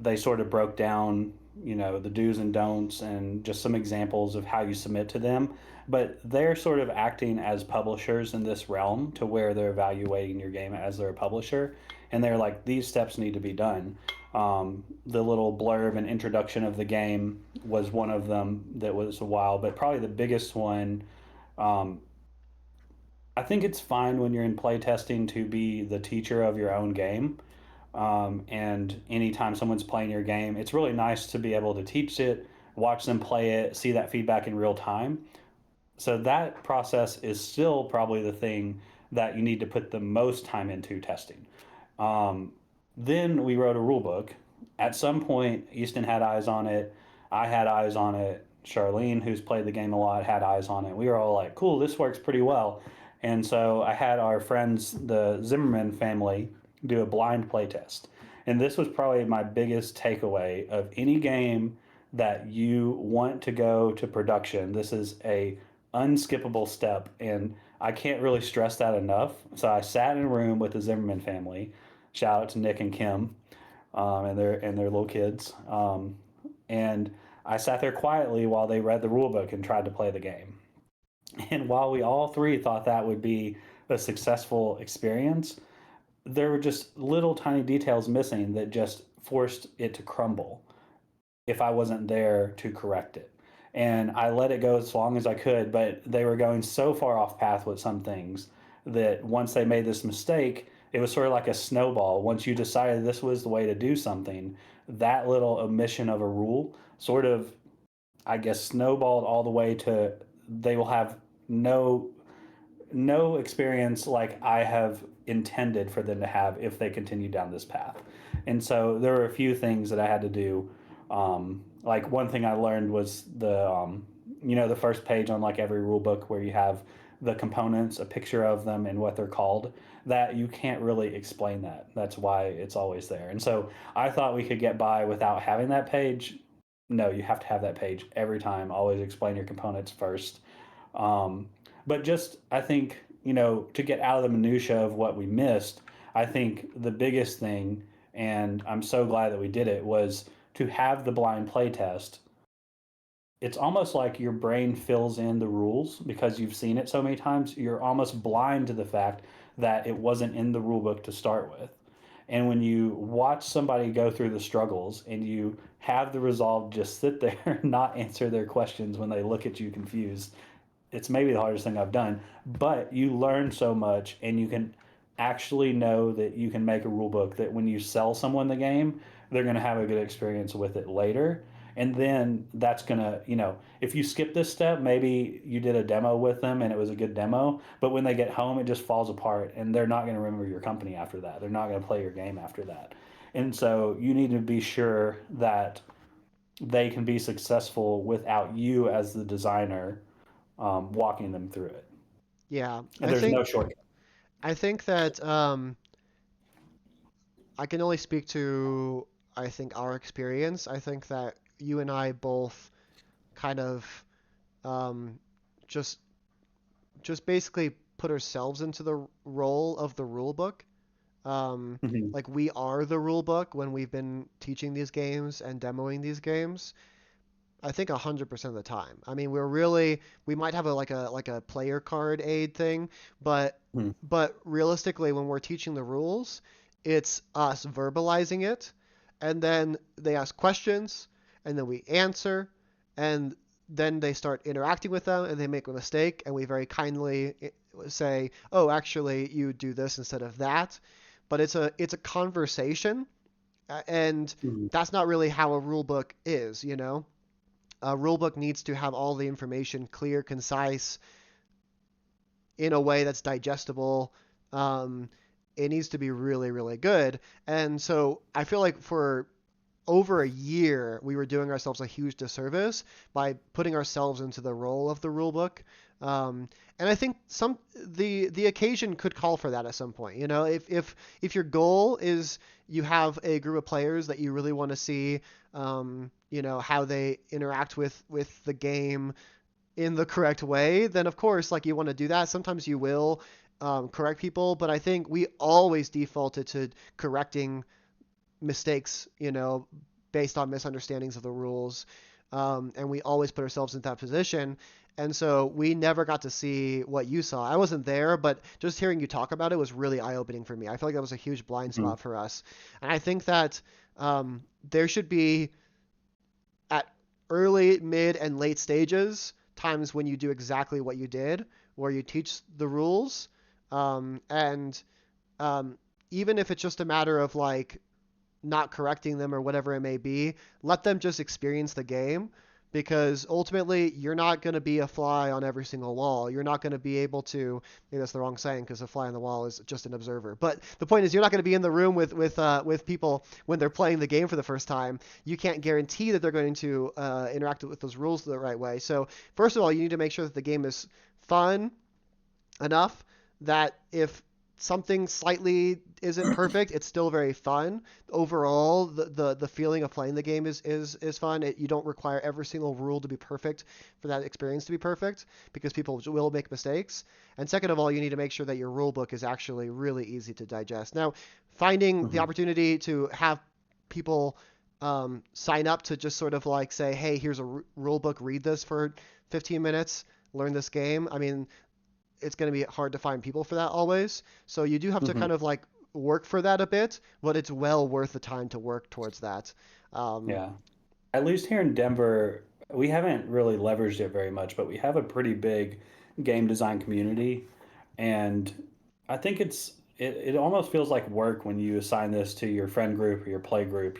they sort of broke down, the do's and don'ts and just some examples of how you submit to them. But they're sort of acting as publishers in this realm to where they're evaluating your game as their publisher. And they're like, these steps need to be done. The little blurb and introduction of the game was one of them that was a while, but probably the biggest one. Um, I think it's fine when you're in playtesting to be the teacher of your own game. And anytime someone's playing your game, it's really nice to be able to teach it, watch them play it, see that feedback in real time. So that process is still probably the thing that you need to put the most time into testing. Um, then we wrote a rule book. At some point, Easton had eyes on it. I had eyes on it. Charlene, who's played the game a lot, had eyes on it. We were all like, cool, this works pretty well. And so I had our friends, the Zimmerman family, do a blind play test. And this was probably my biggest takeaway of any game that you want to go to production. This is a unskippable step. And I can't really stress that enough. So I sat in a room with the Zimmerman family. Shout out to Nick and Kim, and their little kids. And I sat there quietly while they read the rule book and tried to play the game. And while we all three thought that would be a successful experience, there were just little tiny details missing that just forced it to crumble if I wasn't there to correct it. And I let it go as long as I could, but they were going so far off path with some things that once they made this mistake, it was sort of like a snowball. Once you decided this was the way to do something, that little omission of a rule sort of, I guess, snowballed all the way to they will have no no experience like I have intended for them to have if they continue down this path. And so there were a few things that I had to do. Like one thing I learned was the first page on like every rule book where you have the components, a picture of them, and what they're called, that you can't really explain that. That's why it's always there. And so I thought we could get by without having that page. No, you have to have that page every time. Always explain your components first. Um, but just, I think, to get out of the minutia of what we missed, I think the biggest thing, and I'm so glad that we did it, was to have the blind play test. It's almost like your brain fills in the rules because you've seen it so many times. You're almost blind to the fact that it wasn't in the rule book to start with. And when you watch somebody go through the struggles and you have the resolve just sit there and not answer their questions when they look at you confused, it's maybe the hardest thing I've done, but you learn so much and you can actually know that you can make a rule book that when you sell someone the game, they're going to have a good experience with it later. And then that's going to, if you skip this step, maybe you did a demo with them and it was a good demo, but when they get home, it just falls apart and they're not going to remember your company after that. They're not going to play your game after that. And so you need to be sure that they can be successful without you as the designer walking them through it. Yeah, And there's no shortcut. I think that I can only speak to I think our experience. I think that you and I both kind of um, just just basically put ourselves into the role of the rule book. Mm-hmm. Like we are the rule book when we've been teaching these games and demoing these games. I think 100% of the time. I mean, we might have a player card aid thing, but Mm-hmm. realistically, when we're teaching the rules, it's us verbalizing it, and then they ask questions, and then we answer, and then they start interacting with them, and they make a mistake, and we very kindly say, "Oh, actually, you do this instead of that." But it's a conversation, and Mm-hmm. that's not really how a rule book is, you know? A rule book needs to have all the information clear, concise, in a way that's digestible. Um, it needs to be really, really good. And so I feel like for over a year, we were doing ourselves a huge disservice by putting ourselves into the role of the rule book. And I think the occasion could call for that at some point. You know, if your goal is you have a group of players that you really want to see, how they interact with the game in the correct way, then of course, like you want to do that. Sometimes you will correct people, but I think we always defaulted to correcting mistakes, based on misunderstandings of the rules. And we always put ourselves in that position. And so we never got to see what you saw. I wasn't there, but just hearing you talk about it was really eye opening for me. I feel like that was a huge blind Mm-hmm. spot for us. And I think that there should be at early, mid, and late stages times when you do exactly what you did, where you teach the rules. And even if it's just a matter of like not correcting them or whatever it may be, let them just experience the game because ultimately you're not going to be a fly on every single wall. You're not going to be able to, maybe that's the wrong saying because a fly on the wall is just an observer. But the point is you're not going to be in the room with people when they're playing the game for the first time. You can't guarantee that they're going to interact with those rules the right way. So first of all, you need to make sure that the game is fun enough that if something slightly isn't perfect, it's still very fun. Overall, the feeling of playing the game is fun. You don't require every single rule to be perfect for that experience to be perfect because people will make mistakes. And second of all, you need to make sure that your rule book is actually really easy to digest. Now, finding the Mm-hmm. opportunity to have people sign up to just sort of like say, hey, here's a rule book, read this for 15 minutes, learn this game. I mean, it's going to be hard to find people for that always. So you do have to Mm-hmm. kind of like work for that a bit, but it's well worth the time to work towards that. Um, Yeah. At least here in Denver, we haven't really leveraged it very much, but we have a pretty big game design community. And I think it almost feels like work when you assign this to your friend group or your play group,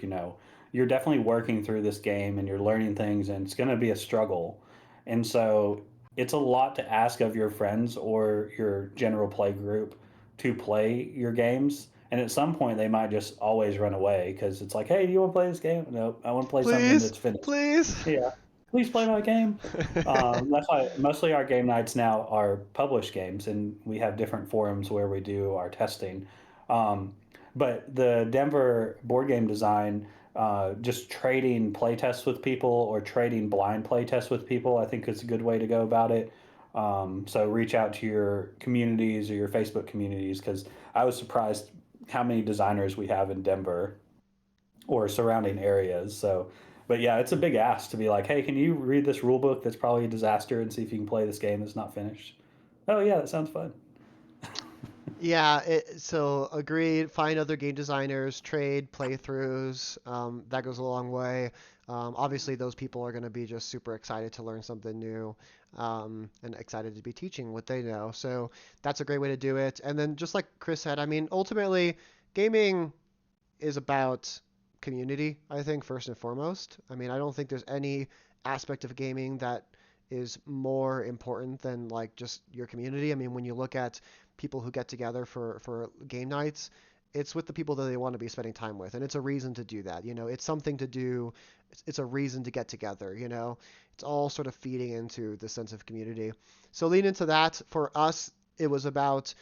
You're definitely working through this game and you're learning things and it's going to be a struggle. And so it's a lot to ask of your friends or your general play group to play your games. And at some point, they might just always run away because it's like, hey, do you want to play this game? No, I want to play something please, that's finished. please. Yeah. please play my game. That's why mostly our game nights now are published games, and we have different forums where we do our testing. Um, but the Denver board game design, just trading playtests with people or trading blind playtests with people, I think is a good way to go about it. So reach out to your communities or your Facebook communities because I was surprised how many designers we have in Denver or surrounding areas. So, but yeah, it's a big ask to be like, hey, can you read this rule book that's probably a disaster and see if you can play this game that's not finished? Oh yeah, that sounds fun. Yeah, so agreed. Find other game designers, trade playthroughs. That goes a long way. Obviously, those people are going to be just super excited to learn something new, and excited to be teaching what they know. So that's a great way to do it. And then, just like Chris said, I mean, ultimately, gaming is about community, I think, first and foremost. I mean, I don't think there's any aspect of gaming that is more important than like just your community. I mean, when you look at people who get together for game nights, it's with the people that they want to be spending time with, and it's a reason to do that. It's something to do. It's a reason to get together. It's all sort of feeding into the sense of community. So lean into that. For us, it was about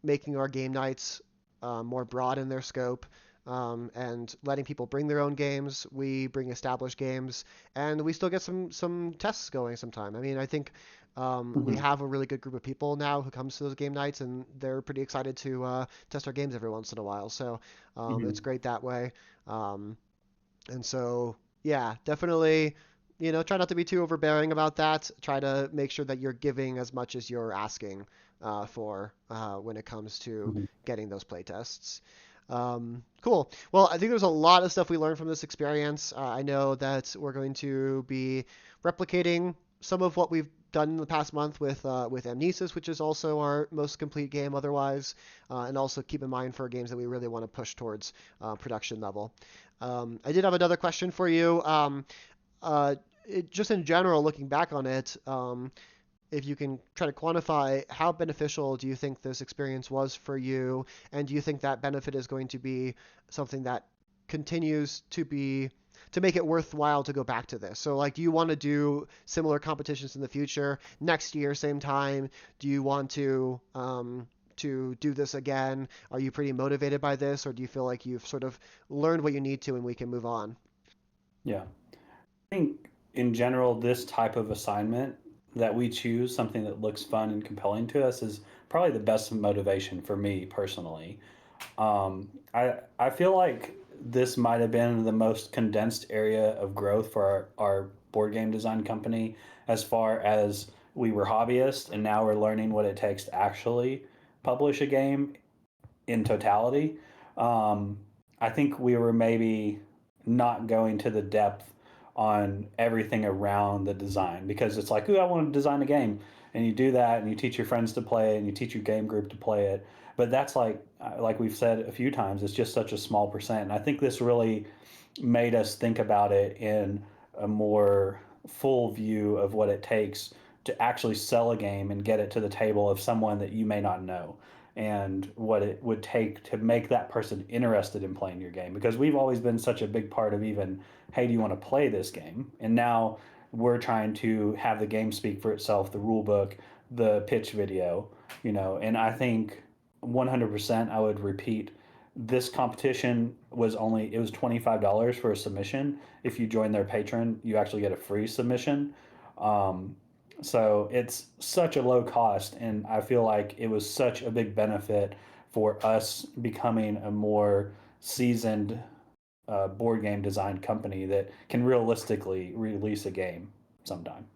making our game nights more broad in their scope, and letting people bring their own games. We bring established games, and we still get some tests going sometime. I mean, I think we Mm-hmm. have a really good group of people now who comes to those game nights, and they're pretty excited to test our games every once in a while. So it's Mm-hmm. great that way. Um, and so, yeah, definitely, try not to be too overbearing about that. Try to make sure that you're giving as much as you're asking for when it comes to Mm-hmm. getting those play tests. Cool. Well, I think there's a lot of stuff we learned from this experience. I know that we're going to be replicating some of what we've done in the past month with Amnesis, which is also our most complete game otherwise, and also keep in mind for games that we really want to push towards production level. I did have another question for you. Uh, just in general, looking back on it, if you can try to quantify how beneficial do you think this experience was for you, and do you think that benefit is going to be something that continues to make it worthwhile to go back to this? So, like, do you want to do similar competitions in the future, next year, same time? Do you want to do this again? Are you pretty motivated by this, or do you feel like you've sort of learned what you need to and we can move on? Yeah. I think in general, this type of assignment that we choose, something that looks fun and compelling to us, is probably the best motivation for me personally. I feel like this might have been the most condensed area of growth for our board game design company as far as we were hobbyists and now we're learning what it takes to actually publish a game in totality. Um, I think we were maybe not going to the depth on everything around the design because it's like, ooh, I want to design a game. And you do that and you teach your friends to play it and you teach your game group to play it. But that's like we've said a few times, it's just such a small percent. And I think this really made us think about it in a more full view of what it takes to actually sell a game and get it to the table of someone that you may not know and what it would take to make that person interested in playing your game because we've always been such a big part of even hey do you want to play this game and now we're trying to have the game speak for itself the rule book the pitch video and I think 100% I would repeat this competition it was $25 for a submission. If you join their patron, you actually get a free submission. Um, so it's such a low cost, and I feel like it was such a big benefit for us becoming a more seasoned board game design company that can realistically release a game sometime.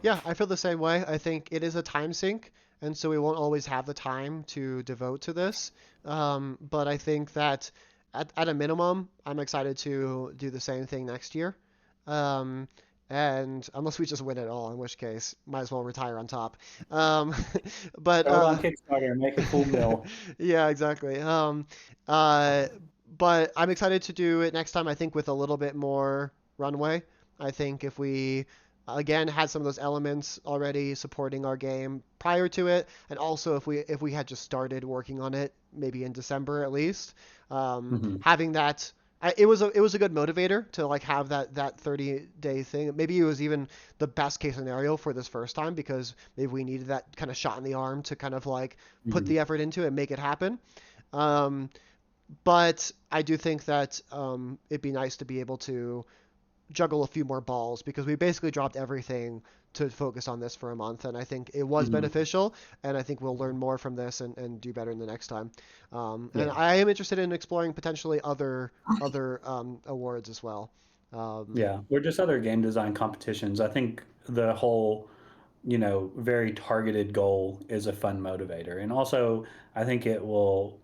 Yeah, I feel the same way. I think it is a time sink, and so we won't always have the time to devote to this. But I think that at a minimum, I'm excited to do the same thing next year. Um, and unless we just win it all, in which case, might as well retire on top. Um, but Throw it on Kickstarter and make a cool mill. yeah, exactly. Uh, but I'm excited to do it next time, I think, with a little bit more runway. I think if we again had some of those elements already supporting our game prior to it, and also if we had just started working on it maybe in December at least, Mm-hmm. having that it was a good motivator to like have that 30-day thing. Maybe it was even the best case scenario for this first time because maybe we needed that kind of shot in the arm to kind of like put Mhm. the effort into it and make it happen. Um, but I do think that it'd be nice to be able to juggle a few more balls because we basically dropped everything to focus on this for a month, and I think it was Mhm. beneficial, and I think we'll learn more from this and do better in the next time. And Yeah. I am interested in exploring potentially other awards as well. Um, Yeah. Or just other game design competitions. I think the whole, very targeted goal is a fun motivator. And also, I think it will,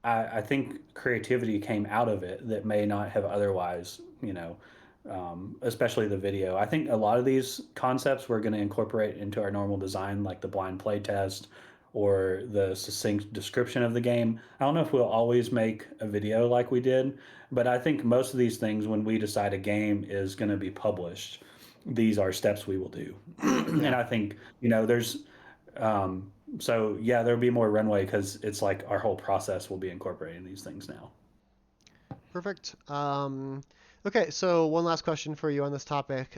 I think creativity came out of it that may not have otherwise, especially the video. I think a lot of these concepts we're going to incorporate into our normal design, like the blind play test or the succinct description of the game. I don't know if we'll always make a video like we did, but I think most of these things, when we decide a game is going to be published, these are steps we will do. And yeah, I think, there's, um, so yeah, there'll be more runway because it's like our whole process will be incorporating these things now. perfect. Okay, so one last question for you on this topic.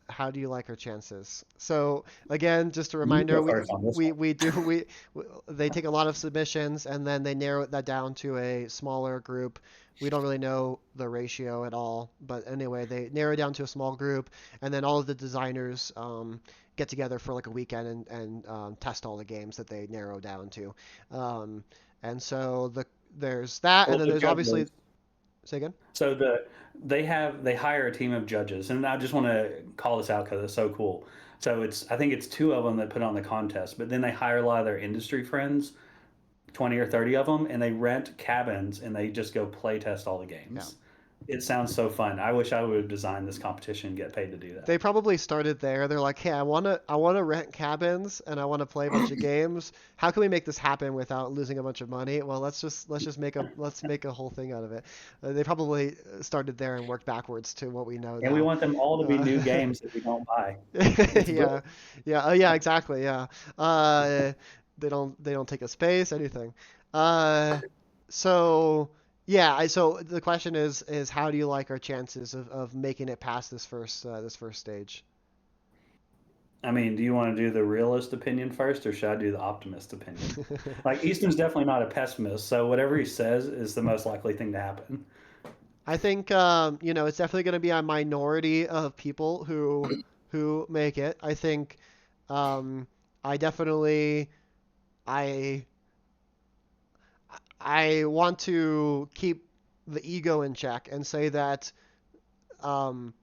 How do you like our chances? So again, just a You reminder, go first on this one. they take a lot of submissions and then they narrow that down to a smaller group. We don't really know the ratio at all, but anyway, they narrow it down to a small group, and then all of the designers get together for like a weekend and test all the games that they narrow down to. Um, and so there's that, and Well, then the there's obviously, judges. say again. So they hire a team of judges, and I just want to call this out because it's so cool. So I think it's two of them that put on the contest, but then they hire a lot of their industry friends, 20 or 30 of them, and they rent cabins and they just go play test all the Yeah. games. It sounds so fun. I wish I would have designed this competition and get paid to do They that. probably started there. They're like, "Hey, I wanna rent cabins and I want to play a bunch of games. How can we make this happen without losing a bunch of money? Well, let's just make a whole thing out of it." They probably started there and worked backwards to what we know And we now. want them all to be new Uh, games that we don't buy. It's yeah, brilliant. yeah, exactly, yeah. Uh, they don't take a space, anything. Uh, so yeah, so the question is how do you like our chances of making it past this first stage? I mean, do you want to do the realist opinion first, or should I do the optimist opinion? Like, Easton's definitely not a pessimist, so whatever he says is the most likely thing to happen. I think it's definitely going to be a minority of people who make it. I think um, I definitely I I want to keep the ego in check and say that um,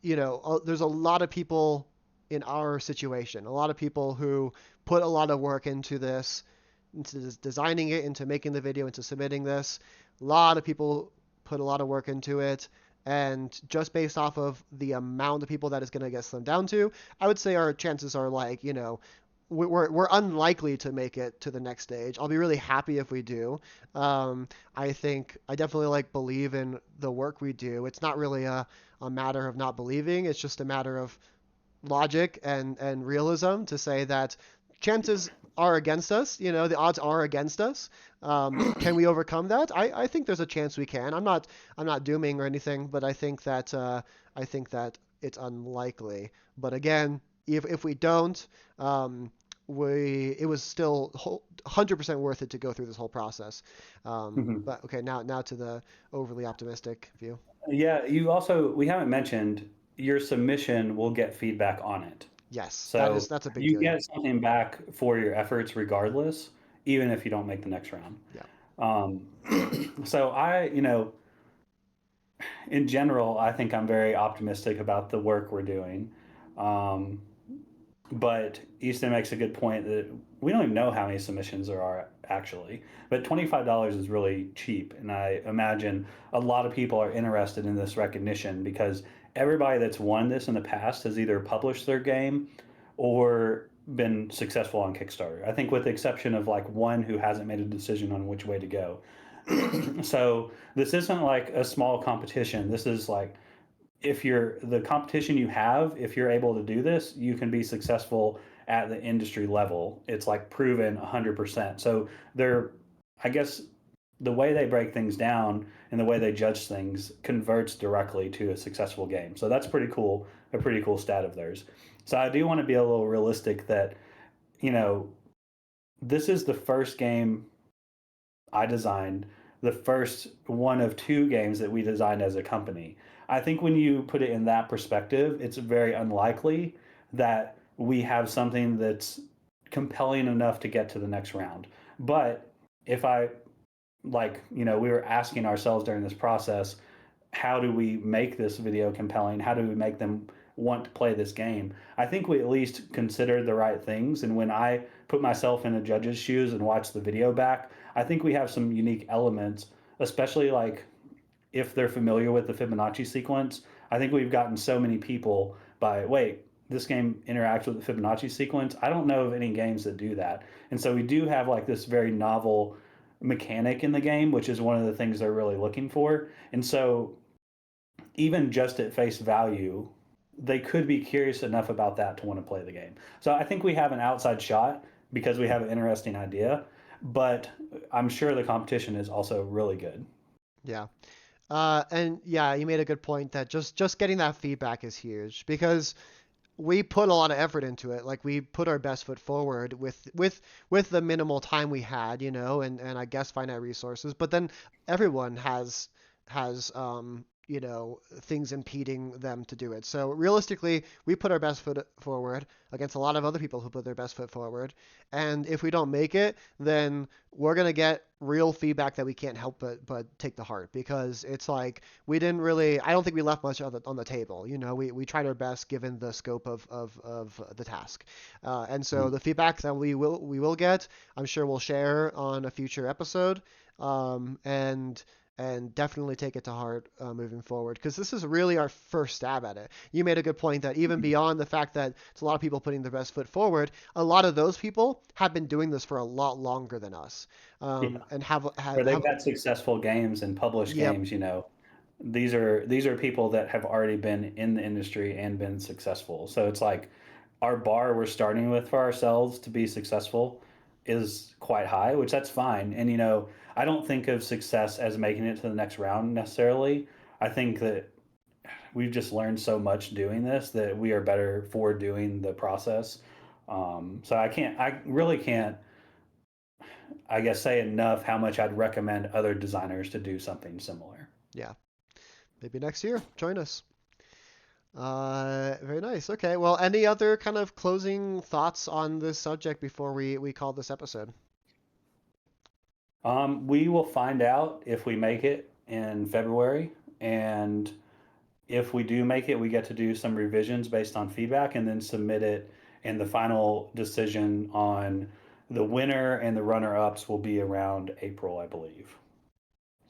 there's a lot of people in our situation, a lot of people who put a lot of work into designing it, into making the video, into submitting this. A lot of people put a lot of work into it. And just based off of the amount of people that is going to get slimmed down to, I would say our chances are like, we're unlikely to make it to the next stage. I'll be really happy if we do. I think I definitely like believe in the work we do. It's not really a matter of not believing. It's just a matter of logic and realism to say that chances are against us. The odds are against us. Can we overcome that? I think there's a chance we can. I'm not dooming or anything, but I think that it's unlikely. But again, if we don't, it was still 100% worth it to go through this whole process. But okay, now to the overly optimistic view. Yeah, we haven't mentioned your submission will get feedback on it. Yes, So that's a big you deal. Yeah, get something back for your efforts regardless, even if you don't make the next round. yeah. Um, so in general, I think I'm very optimistic about the work we're doing. Um, but Easton makes a good point that we don't even know how many submissions there are actually. But $25 is really cheap, and I imagine a lot of people are interested in this recognition because everybody that's won this in the past has either published their game or been successful on Kickstarter. I think with the exception of like one who hasn't made a decision on which way to go. So this isn't like a small competition. This is like if you're the competition you have, if you're able to do this, you can be successful at the industry level. It's like proven 100%. So there, I guess the way they break things down and the way they judge things converts directly to a successful game. So that's pretty cool, a pretty cool stat of theirs. So I do want to be a little realistic that, you know, this is the first game I designed, the first one of two games that we designed as a company. I think when you put it in that perspective, it's very unlikely that we have something that's compelling enough to get to the next round. But if I, like, we were asking ourselves during this process, how do we make this video compelling? How do we make them want to play this game? I think we at least considered the right things. And when I put myself in the judge's shoes and watch the video back, I think we have some unique elements, especially like if they're familiar with the Fibonacci sequence. I think we've gotten so many people by, wait, this game interacts with the Fibonacci sequence. I don't know of any games that do that. And so we do have like this very novel mechanic in the game, which is one of the things they're really looking for. And so even just at face value, they could be curious enough about that to want to play the game. So I think we have an outside shot because we have an interesting idea, but I'm sure the competition is also really good. Yeah. And yeah, you made a good point that just getting that feedback is huge because we put a lot of effort into it. Like we put our best foot forward with the minimal time we had, and I guess finite resources. But then everyone has things impeding them to do it. So realistically, we put our best foot forward against a lot of other people who put their best foot forward. And if we don't make it, then we're gonna get real feedback that we can't help but take to heart because it's like we didn't really. I don't think we left much on the table. We tried our best given the scope of the task. And so Mm. the feedback that we will get, I'm sure we'll share on a future episode. And definitely take it to heart moving forward because this is really our first stab at it. You made a good point that even beyond the fact that it's a lot of people putting their best foot forward, a lot of those people have been doing this for a lot longer than us, Yeah. and have Or have, they've have had successful games and published yep, games, these are people that have already been in the industry and been successful. So it's like our bar we're starting with for ourselves to be successful is quite high, which that's fine. And I don't think of success as making it to the next round necessarily. I think that we've just learned so much doing this that we are better for doing the process. So I really can't, I guess, say enough how much I'd recommend other designers to do something similar. yeah, maybe next year join us. Very nice. Okay, well, any other kind of closing thoughts on this subject before we call this episode? We will find out if we make it in February, and if we do make it, we get to do some revisions based on feedback and then submit it. And the final decision on the winner and the runner ups will be around April, I believe.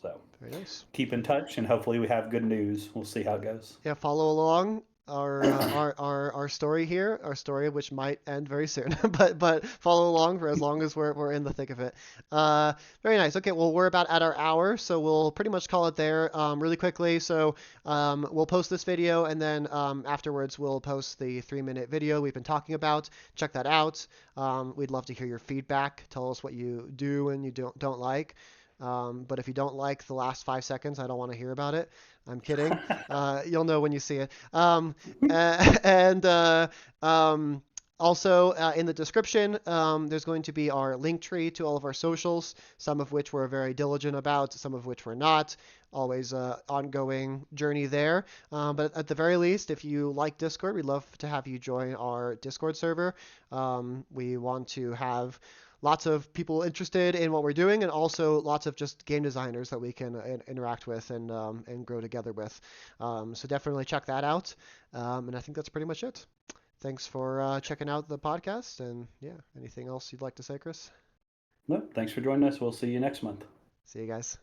So Very nice. keep in touch, and hopefully, we have good news. We'll see how it goes. Yeah, follow along our story here, our story which might end very soon, but follow along for as long as we're in the thick of it. Very nice. Okay, well we're about at our hour, so we'll pretty much call it there. Really quickly, so we'll post this video and then afterwards we'll post the 3-minute video we've been talking about. Check that out. We'd love to hear your feedback. Tell us what you do and you don't like. But if you don't like the last 5 seconds, I don't want to hear about it. I'm kidding. You'll know when you see it. And also in the description, there's going to be our link tree to all of our socials, some of which we're very diligent about, some of which we're not. Always ongoing journey there. But at the very least, if you like Discord, we'd love to have you join our Discord server. We want to have lots of people interested in what we're doing, and also lots of just game designers that we can interact with and grow together with. So definitely check that out. And I think that's pretty much it. Thanks for checking out the podcast. And yeah, anything else you'd like to say, Chris? Nope, thanks for joining us. We'll see you next month. See you guys.